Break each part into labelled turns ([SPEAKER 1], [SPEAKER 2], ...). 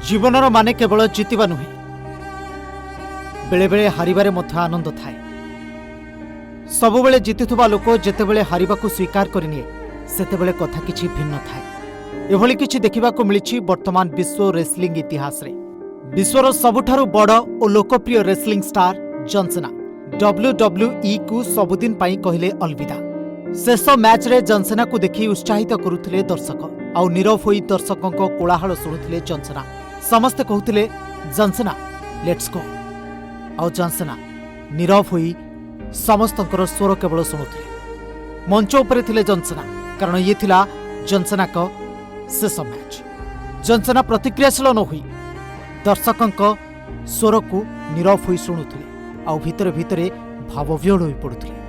[SPEAKER 1] जीवनर माने केवल जितिबा नुहे बेले बेले हारिबारे मध्य आनंद थाए। सबुबेले जितुवा लोक जेतेबेले हारिबाकु स्वीकार करिनिए सेतेबेले कथा किछि भिन्न थाए। एभली किछि देखिबाकु मिलिछि वर्तमान विश्व रेसलिंग इतिहास रे। विश्वर सबुठारु बड़ और लोकप्रिय wrestling star John Cena WWE कु सबुदिन पाई कहिले अलविदा। शेष मैच रे जॉन सीना को देखि उत्साहित करुथिले दर्शक आउ नीरव होई दर्शकों कोलाहल शुणुथिले जॉन सीना। समस्ते कहूथिले जॉन सीना लेट्स गो आउ जॉन सीना नीरव होई समस्तंकर स्वर केवल शुणुथिले। मंच उपरे थिले जॉन सीना कारण ये थिला जॉन सीना को शेष मैच। जॉन सीना प्रतिक्रियाशील न होई दर्शकों स्वर को नीरव होई शुणुथिले आउ भितरे भितरे भावविह्वल होई पडुथिले।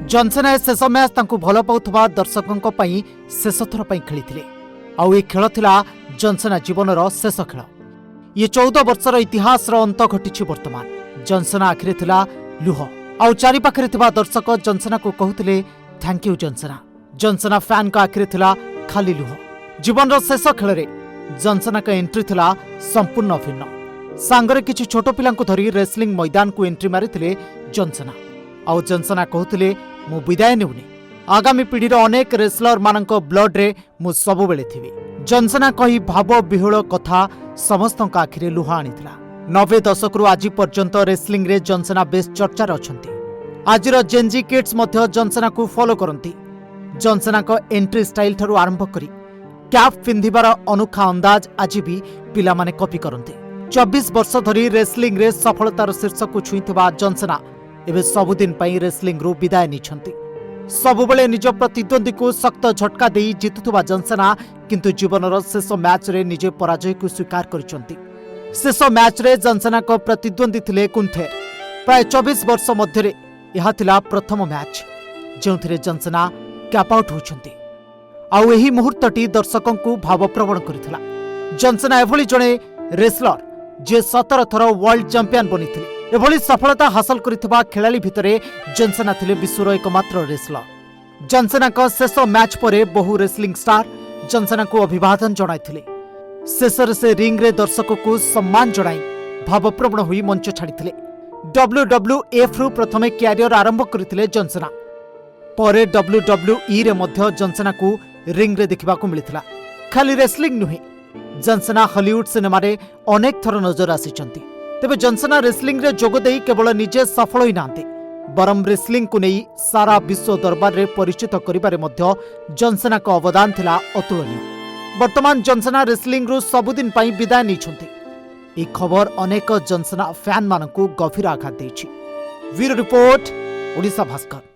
[SPEAKER 1] जॉन सीना शेष मैच तांकु भल पाउथबा दर्शकों पई शेष थर पई खेलिथिले आउ ए खेल थिला जॉन सीना जीवनर शेष खेल। ये 14 वर्षर इतिहास अंत घटी। वर्तमान जॉन सीना आखिरे थिला लुह आउ चारि पाखरे थिबा दर्शक जॉन सीना को कहूथिले thank you John Cena. John Cena fan का आखिरे थिला खाली लुह। जीवनर शेष खेल रे जॉन सीना का एंट्री थिला संपूर्ण भिन्न। सांगरे किछि छोट पिलांकु धरी रेसलिंग मैदान को एंट्री मारिथिले जॉन सीना आउ जॉन सीना कहूथिले मु विदाय नेउनी। आगामी पीढ़ीर अनेक रेसलर मानक ब्लड रे मु सबु बेले थिबी। जॉन सीना कही भाव विह्वल कथा समस्तक आखिरे लुह आनिथिला। 90 दशकरू आज पर्यंत रेसलिंग रे जॉन सीना बेस चर्चार अछंती। आजिर जेनजी किड्स मध्य जॉन सीना को फॉलो करंती। जॉन सीना को एंट्री स्टाइल ठारू आरंभ करी कैप पिंधिबार अनोखा अंदाज आज भी पिला माने कॉपी करंती। 24 वर्ष धरी रेसलिंग रे सफलतार शीर्ष को छुईथिबा जॉन सीना एबे सबुदिन पई रेसलिंग रू विदाय निछंती। सबुबले निज प्रतिद्वंदी को सख्त झटका देई जितुथुबा जॉन सीना किंतु जीवनर शेष मैच रे निजे पराजय को स्वीकार करिसंती। शेष मैच रे जॉन सीना को प्रतिद्वंदी थिले कुंथेर। प्राय 24 वर्ष मध्य रे यहा थिला प्रथम मैच जेउथिरे जॉन सीना कैप आउट होचंती आउ एही मुहूर्तटी दर्शकों को भावप्रवण करिथिला। जॉन सीना एभली जणे रेसलर जे 17 थर वर्ल्ड चैंपियन बनिथिले। एभली सफलता हासिल करिथिबा खेलाड़ी भितरे जॉन सीना थिले विश्वर एकमात्र रेसलर। जॉन सीना का शेष मैच परे बहु रेसलिंग स्टार जॉन सीना को अभिवादन जणाइथिले। शेषर से रिंग रे दर्शकों को सम्मान जणाई भावप्रवण होई मंच छाड़िथिले। WWF रु प्रथमे कैरियर आरंभ करिथिले जॉन सीना। परे WWE रे मध्य जॉन सीना को रिंग रे देखिबा को मिलिथिला। खाली रेसलिंग नुहे जॉन सीना हॉलीवुड सिनेमा रे अनेक थर नजर आसीचंती। तेबे जॉन सीना रेसलिंग रे जोग देई केवल निजे सफल होई नांते बरम रेसलिंग को नहीं सारा विश्व दरबार रे परिचित करिबारे मध्य जॉन सीना का अवदान थिला अतुलनीय। वर्तमान जॉन सीना रेसलिंग रु सबुदिन पई विदाय निछंती। ए खबर अनेक जॉन सीना फैन मानकु गभीर आघात देछि। Bureau report Odisha Bhaskar.